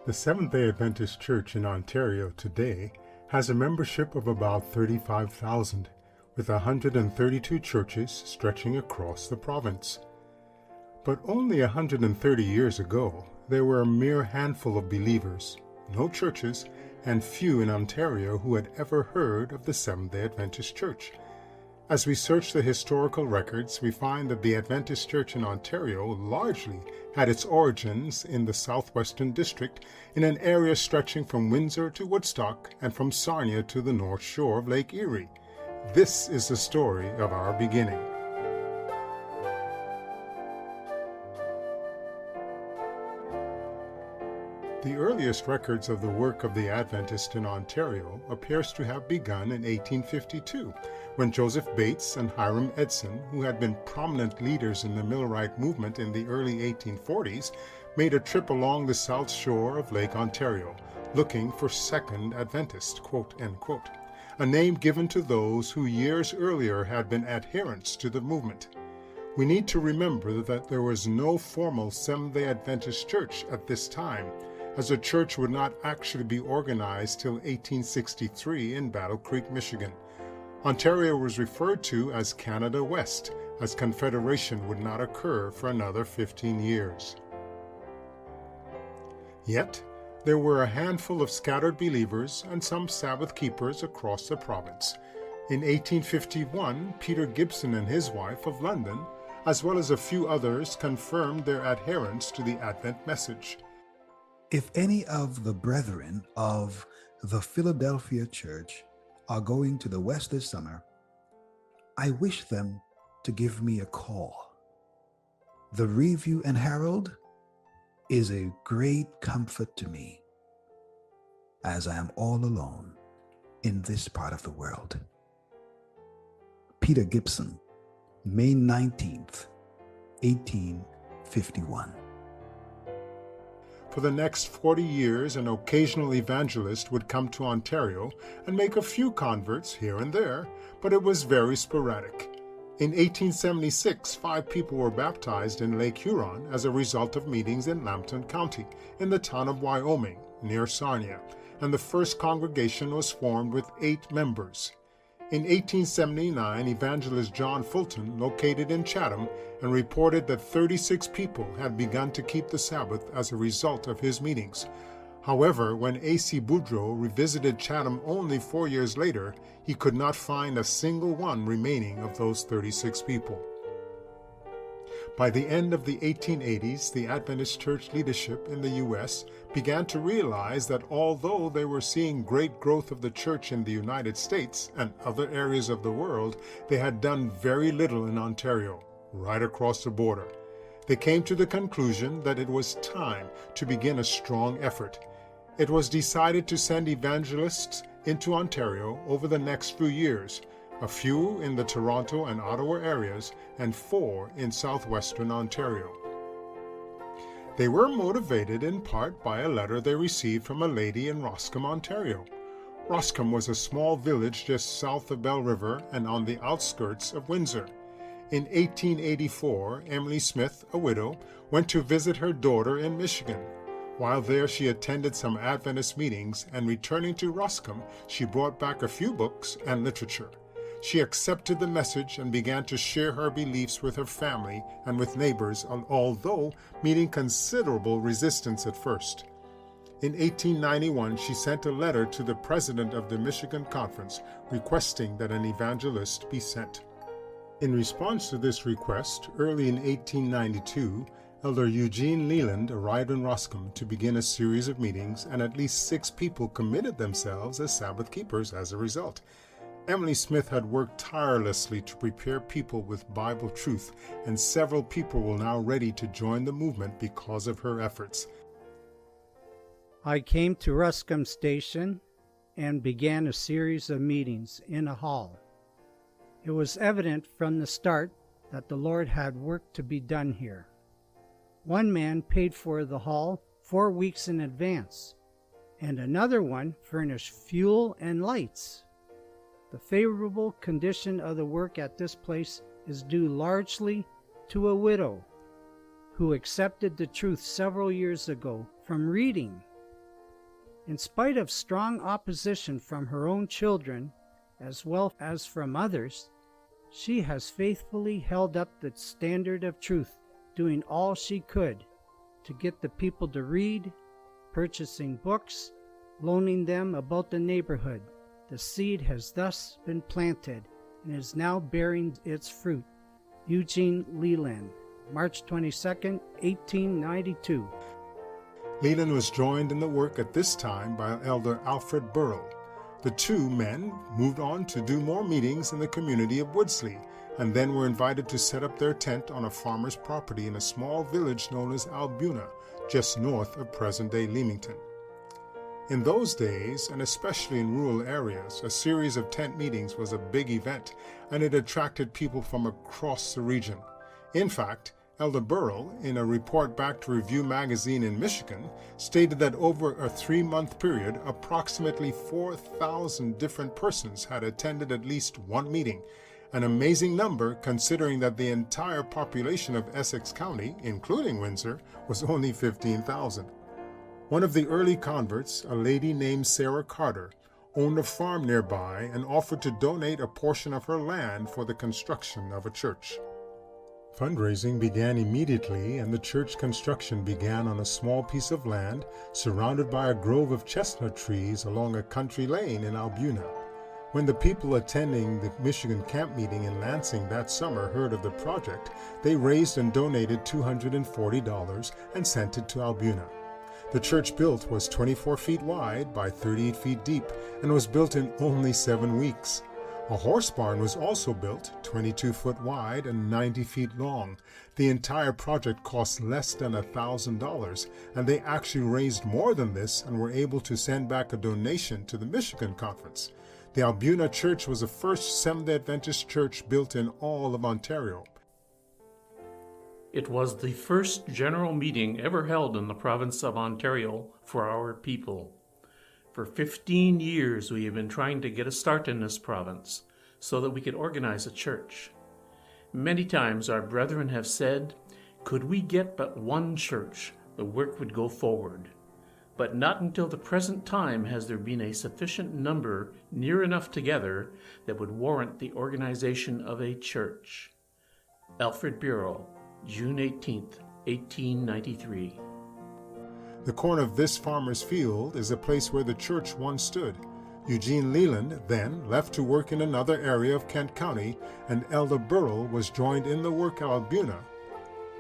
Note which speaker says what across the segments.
Speaker 1: The Seventh-day Adventist Church in Ontario today has a membership of about 35,000, with 132 churches stretching across the province. But only 130 years ago, there were a mere handful of believers, no churches, and few in Ontario who had ever heard of the Seventh-day Adventist Church. As we search the historical records, we find that the Adventist Church in Ontario largely had its origins in the southwestern district, in an area stretching from Windsor to Woodstock and from Sarnia to the north shore of Lake Erie. This is the story of our beginning. The earliest records of the work of the Adventist in Ontario appears to have begun in 1852, when Joseph Bates and Hiram Edson, who had been prominent leaders in the Millerite movement in the early 1840s, made a trip along the south shore of Lake Ontario, looking for Second Adventist, quote, end quote, a name given to those who years earlier had been adherents to the movement. We need to remember that there was no formal Seventh-day Adventist Church at this time, as the church would not actually be organized till 1863 in Battle Creek, Michigan. Ontario was referred to as Canada West, as Confederation would not occur for another 15 years. Yet, there were a handful of scattered believers and some Sabbath keepers across the province. In 1851, Peter Gibson and his wife of London, as well as a few others, confirmed their adherence to the Advent message.
Speaker 2: If any of the brethren of the Philadelphia church are going to the West this summer, I wish them to give me a call. The Review and Herald is a great comfort to me, as I am all alone in this part of the world. Peter Gibson, May 19th, 1851.
Speaker 1: For the next 40 years, an occasional evangelist would come to Ontario and make a few converts here and there, but it was very sporadic. In 1876, 5 people were baptized in Lake Huron as a result of meetings in Lambton County, in the town of Wyoming, near Sarnia, and the first congregation was formed with 8 members. In 1879, evangelist John Fulton located in Chatham and reported that 36 people had begun to keep the Sabbath as a result of his meetings. However, when A.C. Boudreau revisited Chatham only 4 years later, he could not find a single one remaining of those 36 people. By the end of the 1880s, the Adventist Church leadership in the U.S. began to realize that although they were seeing great growth of the church in the United States and other areas of the world, they had done very little in Ontario, right across the border. They came to the conclusion that it was time to begin a strong effort. It was decided to send evangelists into Ontario over the next few years, a few in the Toronto and Ottawa areas, and 4 in southwestern Ontario. They were motivated in part by a letter they received from a lady in Roscommon, Ontario. Roscommon was a small village just south of Bell River and on the outskirts of Windsor. In 1884, Emily Smith, a widow, went to visit her daughter in Michigan. While there, she attended some Adventist meetings, and returning to Roscommon, she brought back a few books and literature. She accepted the message and began to share her beliefs with her family and with neighbors, although meeting considerable resistance at first. In 1891, she sent a letter to the president of the Michigan Conference requesting that an evangelist be sent. In response to this request, early in 1892, Elder Eugene Leland arrived in Roscommon to begin a series of meetings, and at least 6 people committed themselves as Sabbath keepers as a result. Emily Smith had worked tirelessly to prepare people with Bible truth, and several people were now ready to join the movement because of her efforts.
Speaker 3: I came to Roscommon Station and began a series of meetings in a hall. It was evident from the start that the Lord had work to be done here. One man paid for the hall 4 weeks in advance, and another one furnished fuel and lights. The favorable condition of the work at this place is due largely to a widow who accepted the truth several years ago from reading In spite of strong opposition from her own children, as well as from others, she has faithfully held up the standard of truth, doing all she could to get the people to read, purchasing books, loaning them about the neighborhood. The seed has thus been planted and is now bearing its fruit. Eugene Leland, March 22, 1892.
Speaker 1: Leland was joined in the work at this time by Elder Alfred Burrell. The two men moved on to do more meetings in the community of Woodsley, and then were invited to set up their tent on a farmer's property in a small village known as Albuna, just north of present-day Leamington. In those days, and especially in rural areas, a series of tent meetings was a big event, and it attracted people from across the region. In fact, Elder Burrell, in a report back to Review magazine in Michigan, stated that over a 3-month period, approximately 4,000 different persons had attended at least one meeting, an amazing number considering that the entire population of Essex County, including Windsor, was only 15,000. One of the early converts, a lady named Sarah Carter, owned a farm nearby and offered to donate a portion of her land for the construction of a church. Fundraising began immediately, and the church construction began on a small piece of land surrounded by a grove of chestnut trees along a country lane in Albuna. When the people attending the Michigan camp meeting in Lansing that summer heard of the project, they raised and donated $240 and sent it to Albuna. The church built was 24 feet wide by 38 feet deep and was built in only 7 weeks. A horse barn was also built, 22 foot wide and 90 feet long. The entire project cost less than $1,000, and they actually raised more than this and were able to send back a donation to the Michigan Conference. The Albuna Church was the first Seventh-day Adventist church built in all of Ontario.
Speaker 4: It was the first general meeting ever held in the province of Ontario for our people. For 15 years we have been trying to get a start in this province so that we could organize a church. Many times our brethren have said, could we get but one church, the work would go forward. But not until the present time has there been a sufficient number near enough together that would warrant the organization of a church. Alfred Bureau, June 18, 1893.
Speaker 1: The corner of this farmer's field is a place where the church once stood. Eugene Leland then left to work in another area of Kent County, and Elder Burrell was joined in the work at Albuna.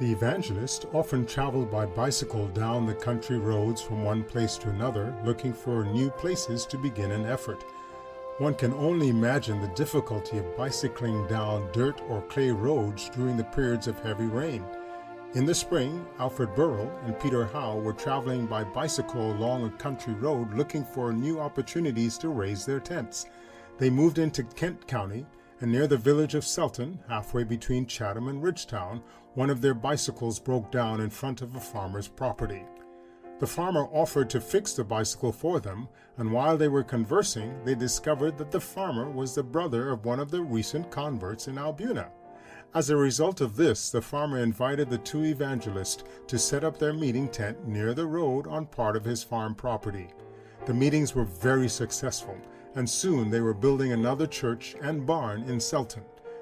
Speaker 1: The evangelist often traveled by bicycle down the country roads from one place to another, looking for new places to begin an effort. One can only imagine the difficulty of bicycling down dirt or clay roads during the periods of heavy rain. In the spring, Alfred Burrell and Peter Howe were traveling by bicycle along a country road looking for new opportunities to raise their tents. They moved into Kent County, and near the village of Selton, halfway between Chatham and Ridgetown, one of their bicycles broke down in front of a farmer's property. The farmer offered to fix the bicycle for them, and while they were conversing, they discovered that the farmer was the brother of one of the recent converts in Albuna. As a result of this, the farmer invited the two evangelists to set up their meeting tent near the road on part of his farm property. The meetings were very successful, and soon they were building another church and barn in Selton,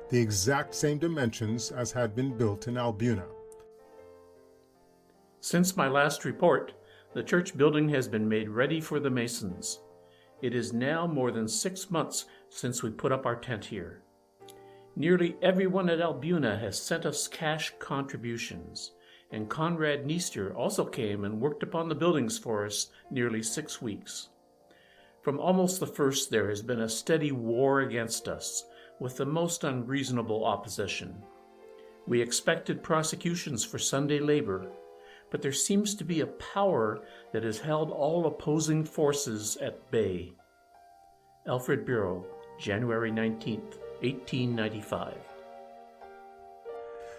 Speaker 1: the exact same dimensions as had been built in Albuna.
Speaker 4: Since my last report, the church building has been made ready for the masons. It is now more than 6 months since we put up our tent here. Nearly everyone at Albuna has sent us cash contributions, and Conrad Neester also came and worked upon the buildings for us nearly 6 weeks. From almost the first there has been a steady war against us, with the most unreasonable opposition. We expected prosecutions for Sunday labor, but there seems to be a power that has held all opposing forces at bay. Alfred Bureau, January 19th, 1895.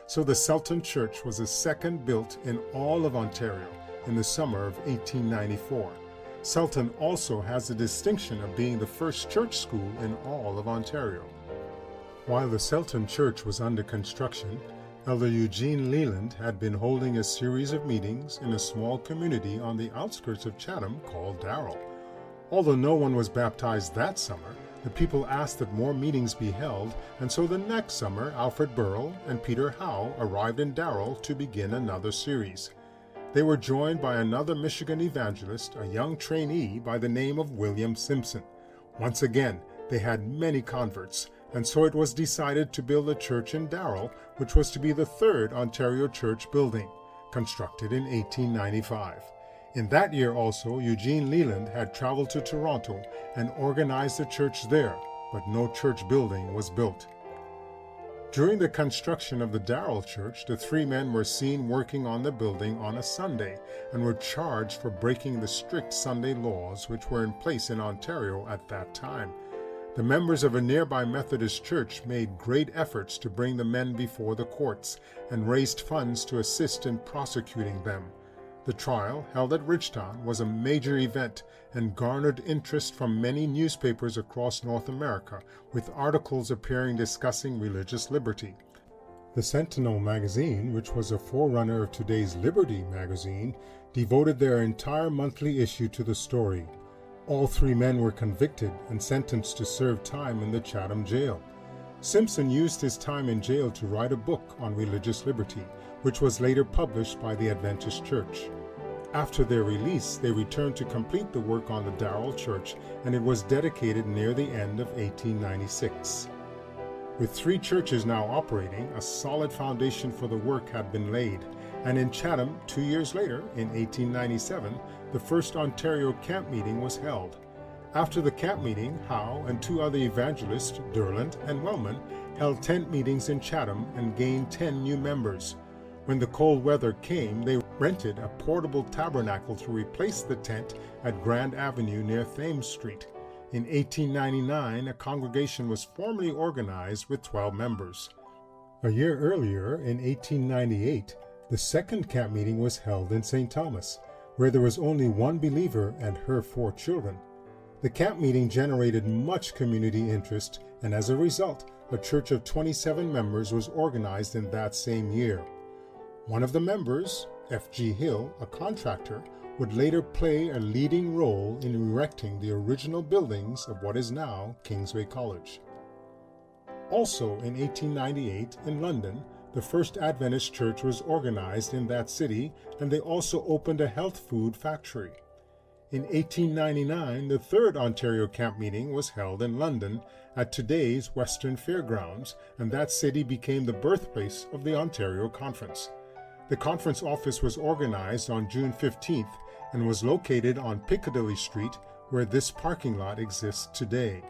Speaker 1: So the Selton Church was the second built in all of Ontario in the summer of 1894. Selton also has the distinction of being the first church school in all of Ontario. While the Selton Church was under construction, Elder Eugene Leland had been holding a series of meetings in a small community on the outskirts of Chatham called Darrell. Although no one was baptized that summer, the people asked that more meetings be held, and so the next summer Alfred Burrell and Peter Howe arrived in Darrell to begin another series. They were joined by another Michigan evangelist, a young trainee by the name of William Simpson. Once again, they had many converts, and so it was decided to build a church in Darrell, which was to be the third Ontario church building, constructed in 1895. In that year also, Eugene Leland had traveled to Toronto and organized a church there, but no church building was built. During the construction of the Darrell church, the three men were seen working on the building on a Sunday and were charged for breaking the strict Sunday laws which were in place in Ontario at that time. The members of a nearby Methodist church made great efforts to bring the men before the courts and raised funds to assist in prosecuting them. The trial, held at Ridgetown, was a major event and garnered interest from many newspapers across North America, with articles appearing discussing religious liberty. The Sentinel magazine, which was a forerunner of today's Liberty magazine, devoted their entire monthly issue to the story. All three men were convicted and sentenced to serve time in the Chatham jail. Simpson used his time in jail to write a book on religious liberty, which was later published by the Adventist Church. After their release, they returned to complete the work on the Darrell Church, and it was dedicated near the end of 1896. With three churches now operating, a solid foundation for the work had been laid, and in Chatham, 2 years later, in 1897, the first Ontario camp meeting was held. After the camp meeting, Howe and two other evangelists, Derland and Wellman, held tent meetings in Chatham and gained 10 new members. When the cold weather came, they rented a portable tabernacle to replace the tent at Grand Avenue near Thames Street. In 1899, a congregation was formally organized with 12 members. A year earlier, in 1898, the second camp meeting was held in St. Thomas, where there was only one believer and her 4 children. The camp meeting generated much community interest, and as a result, a church of 27 members was organized in that same year. One of the members, F.G. Hill, a contractor, would later play a leading role in erecting the original buildings of what is now Kingsway College. Also in 1898, in London, the First Adventist Church was organized in that city, and they also opened a health food factory. In 1899, the third Ontario camp meeting was held in London at today's Western Fairgrounds, and that city became the birthplace of the Ontario Conference. The conference office was organized on June 15th and was located on Piccadilly Street, where this parking lot exists today.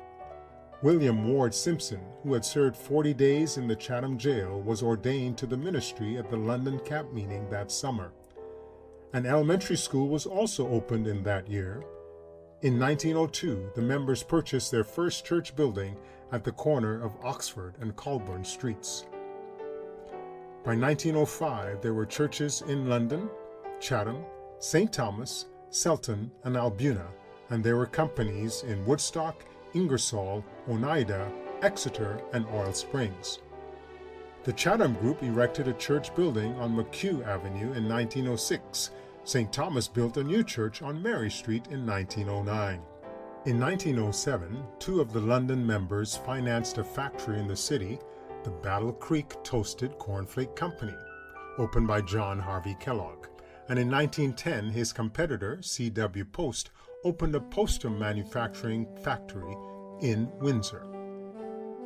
Speaker 1: William Ward Simpson, who had served 40 days in the Chatham jail, was ordained to the ministry at the London camp meeting that summer. An elementary school was also opened in that year. In 1902, the members purchased their first church building at the corner of Oxford and Colborne Streets. By 1905, there were churches in London, Chatham, St. Thomas, Selton, and Albuna, and there were companies in Woodstock, Ingersoll, Oneida, Exeter, and Oil Springs. The Chatham Group erected a church building on McHugh Avenue in 1906. St. Thomas built a new church on Mary Street in 1909. In 1907, 2 of the London members financed a factory in the city, the Battle Creek Toasted Cornflake Company, opened by John Harvey Kellogg. And in 1910, his competitor, C.W. Post, opened a poster manufacturing factory in Windsor.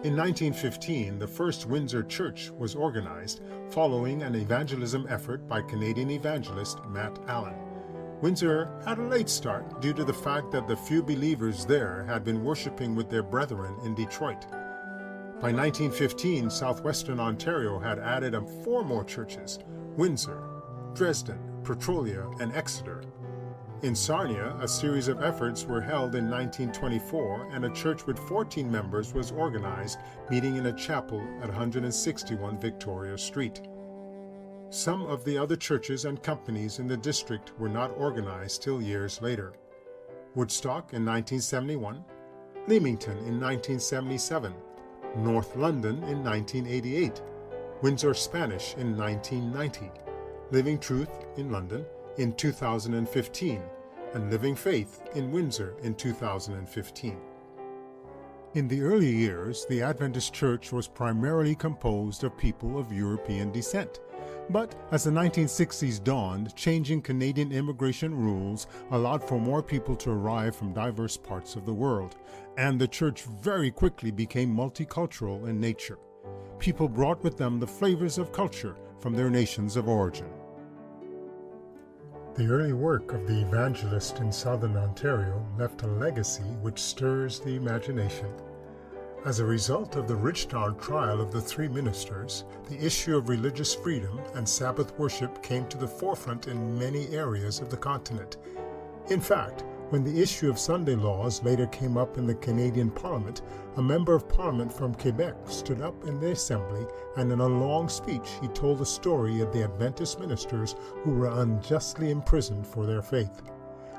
Speaker 1: In 1915, the first Windsor Church was organized, following an evangelism effort by Canadian evangelist Matt Allen. Windsor had a late start due to the fact that the few believers there had been worshiping with their brethren in Detroit. By 1915, southwestern Ontario had added 4 more churches: Windsor, Dresden, Petrolia, and Exeter. In Sarnia, a series of efforts were held in 1924, and a church with 14 members was organized, meeting in a chapel at 161 Victoria Street. Some of the other churches and companies in the district were not organized till years later. Woodstock in 1971, Leamington in 1977, North London in 1988, Windsor Spanish in 1990, Living Truth in London in 2015, and Living Faith in Windsor in 2015. In the early years, the Adventist Church was primarily composed of people of European descent. But as the 1960s dawned, changing Canadian immigration rules allowed for more people to arrive from diverse parts of the world, and the church very quickly became multicultural in nature. People brought with them the flavors of culture from their nations of origin. The early work of the evangelist in southern Ontario left a legacy which stirs the imagination. As a result of the Ridgetown trial of the three ministers, the issue of religious freedom and Sabbath worship came to the forefront in many areas of the continent. In fact, when the issue of Sunday laws later came up in the Canadian Parliament, a member of Parliament from Quebec stood up in the Assembly, and in a long speech he told the story of the Adventist ministers who were unjustly imprisoned for their faith.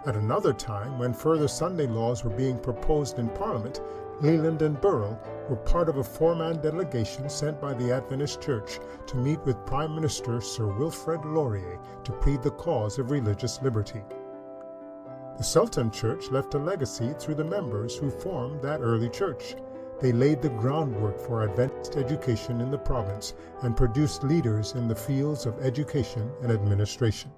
Speaker 1: At another time, when further Sunday laws were being proposed in Parliament, Leland and Burrell were part of a four-man delegation sent by the Adventist Church to meet with Prime Minister Sir Wilfrid Laurier to plead the cause of religious liberty. The Sultan Church left a legacy through the members who formed that early church. They laid the groundwork for Adventist education in the province and produced leaders in the fields of education and administration.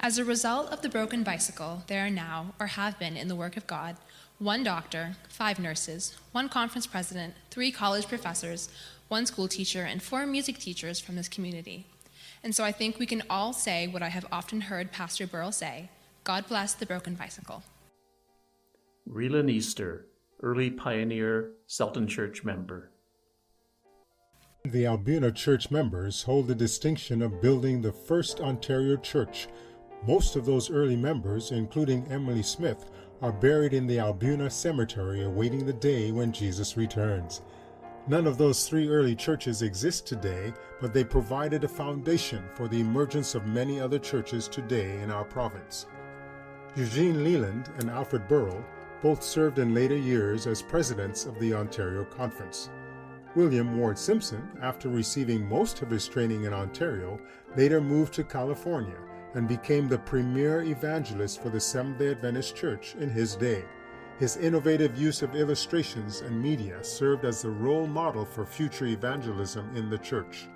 Speaker 5: As a result of the broken bicycle, there are now, or have been in the work of God, 1 doctor, 5 nurses, 1 conference president, 3 college professors, 1 school teacher, and 4 music teachers from this community. And so I think we can all say what I have often heard Pastor Burrell say: God bless the broken bicycle.
Speaker 4: Relan Easter, early pioneer, Sultan Church member.
Speaker 1: The Albiona Church members hold the distinction of building the first Ontario church. Most of those early members, including Emily Smith, are buried in the Albiona Cemetery awaiting the day when Jesus returns. None of those 3 early churches exist today, but they provided a foundation for the emergence of many other churches today in our province. Eugene Leland and Alfred Burrell both served in later years as presidents of the Ontario Conference. William Ward Simpson, after receiving most of his training in Ontario, later moved to California and became the premier evangelist for the Seventh-day Adventist Church in his day. His innovative use of illustrations and media served as the role model for future evangelism in the church.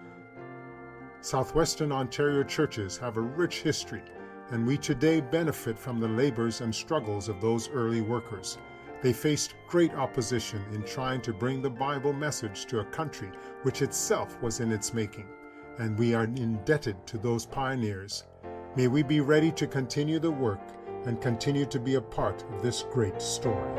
Speaker 1: Southwestern Ontario churches have a rich history, and we today benefit from the labors and struggles of those early workers. They faced great opposition in trying to bring the Bible message to a country which itself was in its making, and we are indebted to those pioneers. May we be ready to continue the work and continue to be a part of this great story.